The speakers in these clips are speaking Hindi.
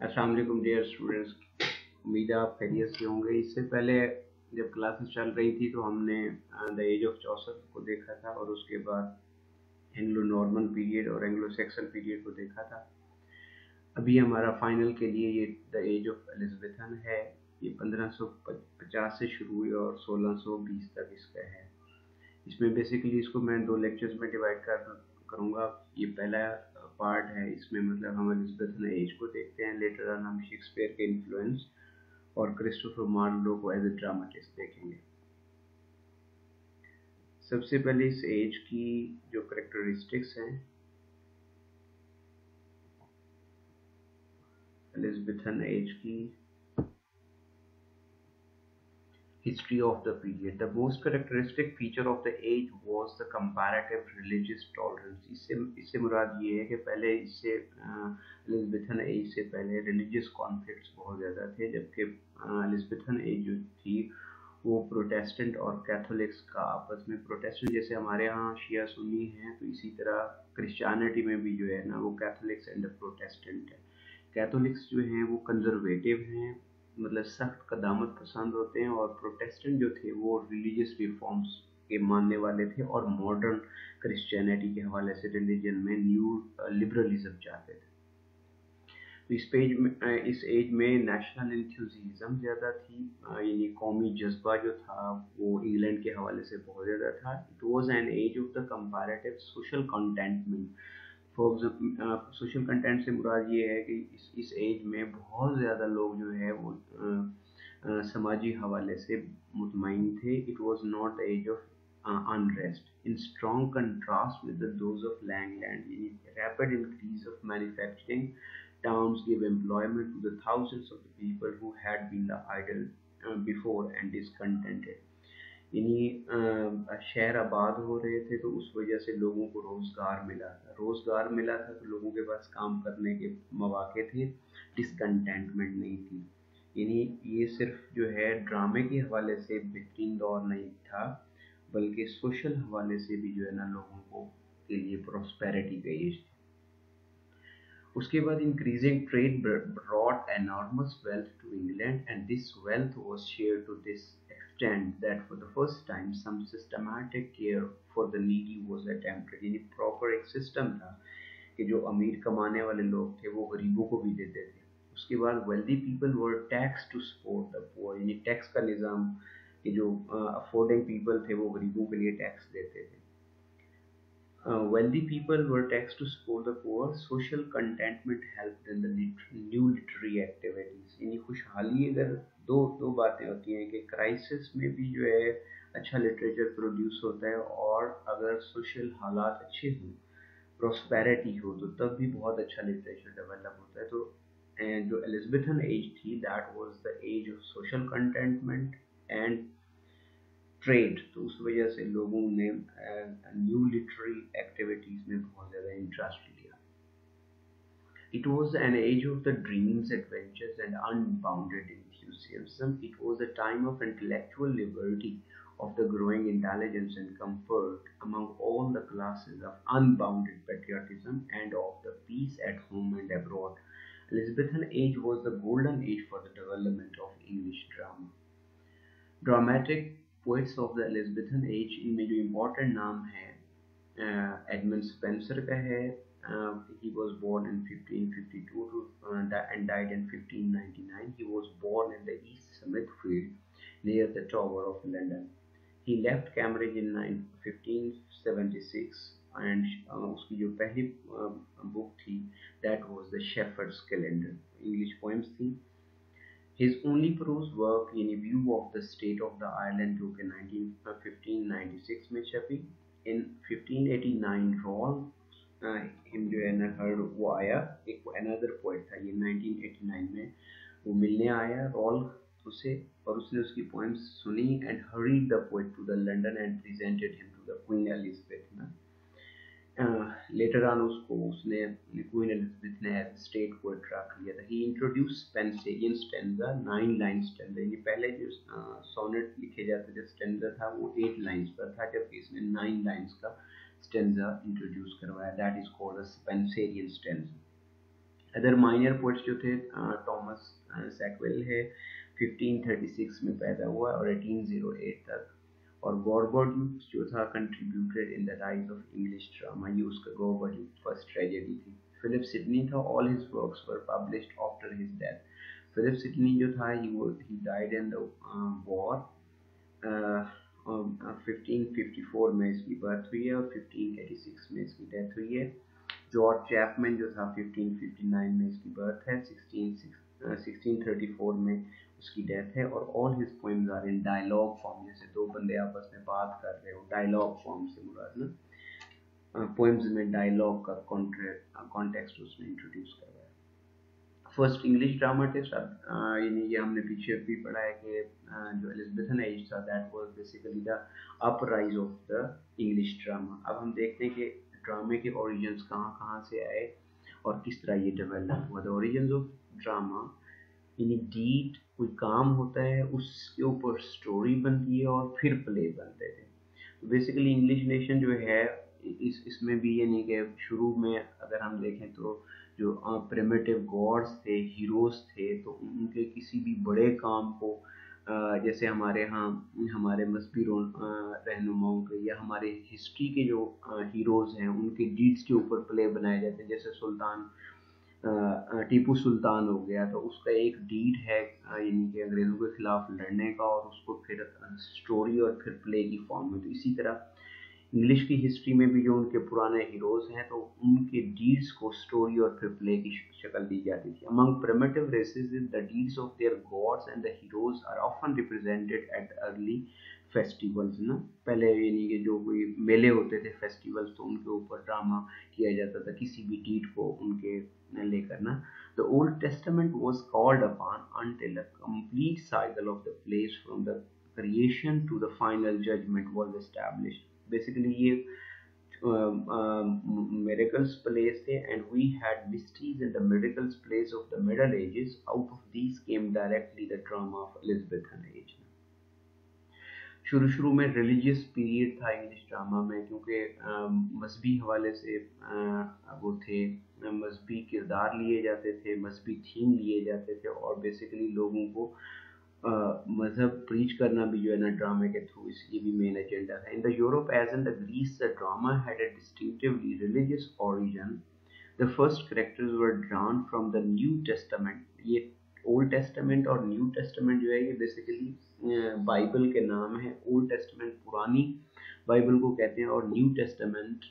अस्सलाम वालेकुम डियर स्टूडेंट्स। उम्मीद है आप खैरियत से होंगे। इससे पहले जब क्लासेस चल रही थी तो हमने द एज ऑफ जोसेफ को देखा था और उसके बाद एंग्लो नॉर्मन पीरियड और एंग्लो सैक्सन पीरियड को देखा था। अभी हमारा फाइनल के लिए ये द एज ऑफ एलिजाबेथन है। ये 1550 से शुरू हुई और 1620 तक इसका है। इसमें बेसिकली इसको मैं दो लेक्चर्स में डिवाइड करूँगा। ये पहला पार्ट है, इसमें मतलब हम एलिजाबेथन एज को देखते हैं। लेटर ऑन हम शेक्सपियर के इन्फ्लुएंस और क्रिस्टोफर मार्लो को एज ए ड्रामाटिस्ट देखेंगे। सबसे पहले इस एज की जो करेक्टरिस्टिक्स हैं, एलिजाबेथन एज की history of the period. The most characteristic feature of the age was the comparative religious tolerance. इससे मुराद ये है कि पहले इससे एलिजाबेथन एज से पहले रिलीजियस कॉन्फ्लिक्ट्स बहुत ज़्यादा थे, जबकि एलिजाबेथन एज जो थी वो प्रोटेस्टेंट और कैथोलिक्स का आपस में, प्रोटेस्टेंट जैसे हमारे यहाँ शिया सुन्नी हैं तो इसी तरह क्रिश्चियनिटी में भी जो है ना वो कैथोलिक्स एंड प्रोटेस्टेंट है। कैथोलिक्स जो हैं वो कंजर्वेटिव हैं, मतलब सख्त कदामत पसंद होते हैं, और प्रोटेस्टेंट जो थे वो रिलीजियस रिफॉर्म्स के मानने वाले थे और मॉडर्न क्रिश्चियनिटी के हवाले से रिलीजन में न्यू लिबरलिज्म चाहते थे। तो इस एज में नेशनल इंथ्यूजिज्म ज़्यादा थी, यानी कौमी जज्बा जो था वो इंग्लैंड के हवाले से बहुत ज़्यादा था। It was an age of the comparative social contentment. For example social content से मुराद ये है कि इस एज में बहुत ज़्यादा लोग जो है वो समाजी हवाले से मुतमईन थे। It was not the age of unrest, in strong contrast with those of Langland. Rapid increase of manufacturing towns gave employment to the thousands of the people who had been the idle before and discontented. शहर आबाद हो रहे थे तो उस वजह से लोगों को रोज़गार मिला था तो लोगों के पास काम करने के मौके थे, डिसकंटेंटमेंट नहीं थी। यानी ये सिर्फ जो है ड्रामे के हवाले से बेहतरीन दौर नहीं था, बल्कि सोशल हवाले से भी जो है ना लोगों को के लिए प्रोस्पेरिटी का एज थी। उसके बाद increasing trade brought enormous wealth to England, and this wealth was shared to this extent that for the first time some systematic care for the needy was attempted. यानी प्रॉपर एक सिस्टम था कि जो अमीर कमाने वाले लोग थे वो गरीबों को भी देते थे। उसके बाद wealthy people were taxed to support the poor, यानी टैक्स का निज़ाम कि जो अफोर्डिंग पीपल थे वो गरीबों के लिए टैक्स देते थे। Wealthy people were taxed to support the poor. Social contentment helped in the new literary activities. यानी खुशहाली, अगर दो बातें होती हैं कि क्राइसिस में भी जो है अच्छा लिटरेचर प्रोड्यूस होता है, और अगर सोशल हालात अच्छे हों, प्रोस्पेरिटी हो, तो तब भी बहुत अच्छा लिटरेचर डेवलप होता है। तो जो एलिजाबेथन एज थी that was the age of social contentment and trade, तो उस वजह से लोगों ने न्यू लिटरेरी एक्टिविटीज़ में बहुत ज़्यादा इंटरेस्ट लिया। It was an age of the dreams, adventures and unbounded enthusiasm. It was a time of intellectual liberty, of the growing intelligence and comfort among all the classes, of unbounded patriotism and of the peace at home and abroad. Elizabethan age was the golden age for the development of English drama. Dramatic poets of the Elizabethan age, इनमें जो इम्पोर्टेंट नाम है एडमंड स्पेंसर का है। he was born in 1552 and died in 1599. He was born in the East Smithfield near the Tower of London. He left Cambridge in 1576 and उसकी जो पहली बुक थी that was the Shepherd's Calendar, English poems थी। His only prose work in a view of the state of the Ireland जो कि 1596 में छपी। In 1589 रॉल हिम जो है ना हर्ड वो आया, एक अनदर पोइट था, ये 1989 में वो मिलने आया रॉल उसे, और उसने उसकी पोएम्स सुनी and hurried the poet to the London and presented him to the Queen Elizabeth ना। लेटर ऑन उसको उसने क्वीन एलिजाबेथ ने स्टेट पोएट रख लिया था। He introduce Spenserian stanza, 9 line stanza. ये पहले जो सोनेट लिखे जाते थे स्टेंजा था वो 8 लाइंस पर था, जबकि इसने 9 लाइंस का स्टेंजा इंट्रोड्यूस करवाया, that is called a Spencerian stanza. Other minor poets जो थे, थॉमस सैकवेल है, 1536 में पैदा हुआ और 1808 तक। और गॉर्बोड्यूक जो था contributed in the rise of English drama, ये उसका गॉर्बोड्यूक फर्स्ट ट्रेजेडी थी। फिलिप सिडनी था, all his works were published after his death. Philip Sidney जो था he died in the war, 1554 में इसकी बर्थ हुई है और 1586 में इसकी डेथ हुई है। जॉर्ज चैपमैन जो था 1559 में इसकी बर्थ है, 1634 में उसकी डेथ है। और all his poems are in dialogue form, जैसे दो बंदे आपस में बात कर रहे हो, डायलॉग फॉर्म से मुराद ना, पोएम्स में डायलॉग का कॉन्टेक्स्ट उसने इंट्रोड्यूस करवाया। फर्स्ट इंग्लिश ड्रामाटिस्ट, यानी ये हमने पीछे भी पढ़ा है कि जो एलिज़ाबेथन एज था that was basically the अपराइज of the English drama. अब हम देखते हैं कि ड्रामे के ओरिजिन्स कहाँ कहाँ से आए और किस तरह ये डेवलप हुआ। द ओरिजिन्स ऑफ ड्रामा, यानी डीड कोई काम होता है उसके ऊपर स्टोरी बनती है और फिर प्ले बनते थे। तो बेसिकली इंग्लिश नेशन जो है इसमें भी ये नहीं कि शुरू में अगर हम देखें तो जो प्रिमिटिव गॉड्स थे, हीरोज थे, तो उनके किसी भी बड़े काम को जैसे हमारे यहाँ हमारे मजहबी रहनुमाओं के या हमारे हिस्ट्री के जो हीरोज हैं उनके डीड्स के ऊपर प्ले बनाए जाते हैं। जैसे सुल्तान टीपू सुल्तान हो गया, तो उसका एक डीड है यानी कि अंग्रेज़ों के खिलाफ लड़ने का, और उसको फिर स्टोरी और फिर प्ले की फॉर्म में। तो इसी तरह इंग्लिश की हिस्ट्री में भी जो उनके पुराने हीरोज हैं तो उनके डीड्स को स्टोरी और फिर प्ले की शक्ल दी जाती थी। Among primitive races the deeds of their gods and the heroes are often represented at early festivals ना। पहले यानी कि जो कोई मेले होते थे, फेस्टिवल्स, तो उनके ऊपर ड्रामा किया जाता था किसी भी डीड को उनके लेकर ना। The Old Testament was called upon until a complete cycle of the plays from the creation to the final judgment was established. Basically ये miracles plays थे, and we had mysteries in the miracles plays of the Middle Ages. Out of these came directly the drama of Elizabethan age. शुरू शुरू में रिलीजियस पीरियड था इंग्लिश ड्रामा में, क्योंकि मजहबी हवाले से वो थे, मजहबी किरदार लिए जाते थे, मजहबी थीम लिए जाते थे, और बेसिकली लोगों को मजहब प्रीच करना भी जो है ना ड्रामे के थ्रू, ये भी मेन एजेंडा था। In the Europe age in the Greece the drama had a distinctively religious origin. The first characters were drawn from the New Testament. ये ओल्ड टेस्टामेंट और न्यू टेस्टामेंट जो है ये बेसिकली बाइबल के नाम है। ओल्ड टेस्टामेंट पुरानी बाइबल को कहते हैं और न्यू टेस्टामेंट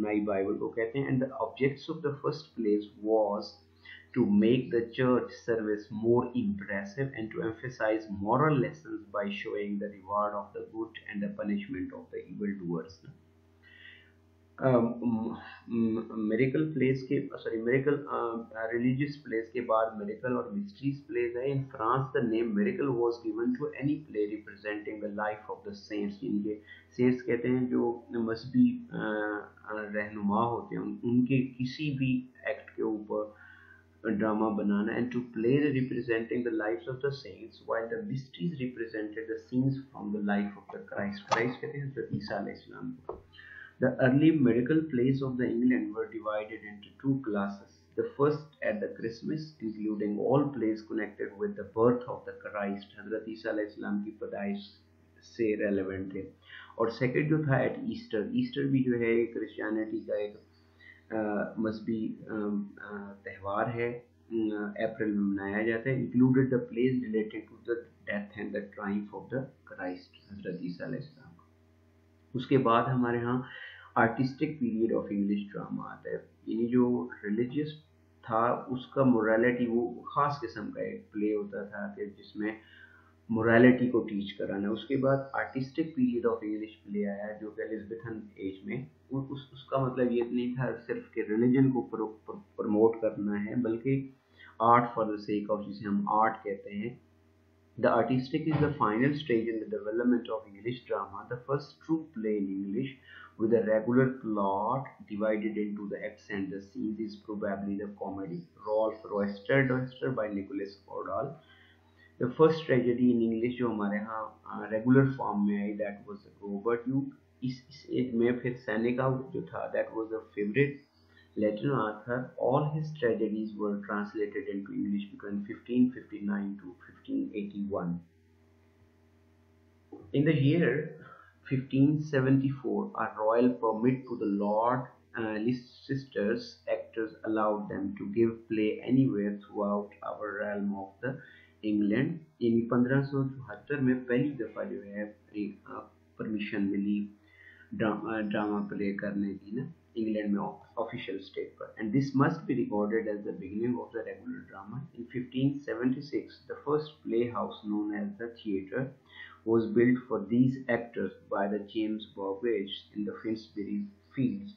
नई बाइबल को कहते हैं। And the objects of the first place was to make the church service more impressive and to emphasize moral lessons by showing the reward of the good and the punishment of the evildoers. Miracle plays के मेरिकल रिलीजियस प्लेस के बाद मेरिकल और मिस्ट्रीज प्लेस है। In France the name miracle was given to any play representing the life of the saints. इनके सेंट्स कहते हैं जो मजहबी रहनुमा होते हैं, उनके किसी भी एक्ट के ऊपर ड्रामा बनाना। And to play representing the lifes of the saints while the mysteries represented the scenes from the life of the Christ. Christ कहते हैं हज़रत ईसा अलैहिस्सलाम को। The early miracle plays of the England were divided into two classes. The first at the Christmas, including all plays connected with the birth of the Christ, हज़रत ईसा अलैहिस्सलाम की पैदाइश से रेलेवेंट थे। और सेकंड जो था एट ईस्टर। ईस्टर भी जो है क्रिश्चियनिटी का एक मजहबी त्यौहार है, अप्रैल में मनाया जाता है। Included the plays related to the death and the triumph of the Christ, हज़रत ईसा अलैहिस्सलाम। उसके बाद हमारे यहाँ artistic period of English drama आता है। यानी जो रिलीजियस था उसका मोरालिटी, वो ख़ास किस्म का एक प्ले होता था कि जिसमें मोरालिटी को टीच कराना। उसके बाद artistic period of English play आया जो कि एलिज़ाबेथन एज में। उसका मतलब ये नहीं था सिर्फ कि रिलीजन को प्रमोट करना है, बल्कि art for the sake of, जिसे हम आर्ट कहते हैं। The artistic is the final stage in the development of English drama, the first true play in English with a regular plot divided into the acts and the scenes is probably the comedy Rolf Royster by Nicholas Cordell. The first tragedy in English जो हमारे यहाँ regular form में आई, that was Robert Hugh। इस एज में फिर सेनेका जो था that was a favorite Latin author, all his tragedies were translated into English between 1559 to 1581. In the year 1574, a royal permit to the Lord Leicester's actors allowed them to give play anywhere throughout our realm of the England. यानी 1574 में पहली दफ़ा जो है एक परमिशन मिली ड्रामा प्ले करने की ना इंग्लैंड में ऑफिशियल स्टेट पर, and this must be recorded as the beginning of the regular drama. In 1576 the first play house known as the theatre was built for these actors by the James Burbage in the Finsbury Fields,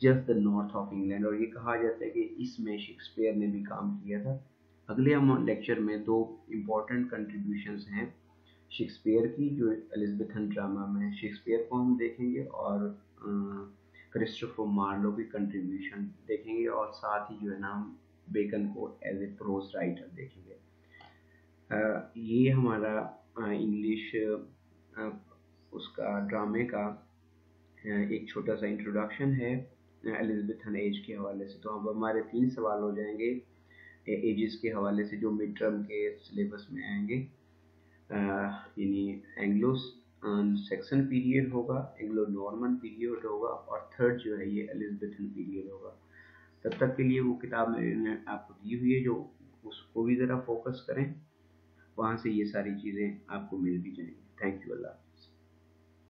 just the north of England. और ये कहा जाता है कि इसमें शेक्सपियर ने भी काम किया था. अगले हम लेक्चर में दो इम्पोर्टेंट कंट्रीब्यूशंस हैं शेक्सपियर की, जो एलिज़ाबेथन ड्रामा में शेक्सपियर को हम देखेंगे, और क्रिस्टोफर मार्लो की कंट्रीब्यूशन देखेंगे, और साथ ही जो है ना हम बेकन को एज ए प्रोज राइटर देखेंगे. ये हमारा इंग्लिश उसका ड्रामे का एक छोटा सा इंट्रोडक्शन है एलिज़ाबेथन एज के हवाले से. तो अब हमारे 3 सवाल हो जाएंगे एजेस के हवाले से जो मिड टर्म के सिलेबस में आएंगे. यानी एंग्लो सेक्सन पीरियड होगा, एंग्लो नॉर्मन पीरियड होगा, और थर्ड जो है ये एलिज़ाबेथन पीरियड होगा. तब तक के लिए वो किताब मैंने आपको दी हुई है, जो उसको भी ज़रा फोकस करें, वहाँ से ये सारी चीज़ें आपको मिल भी जाएंगी. Thank you. अल्लाह.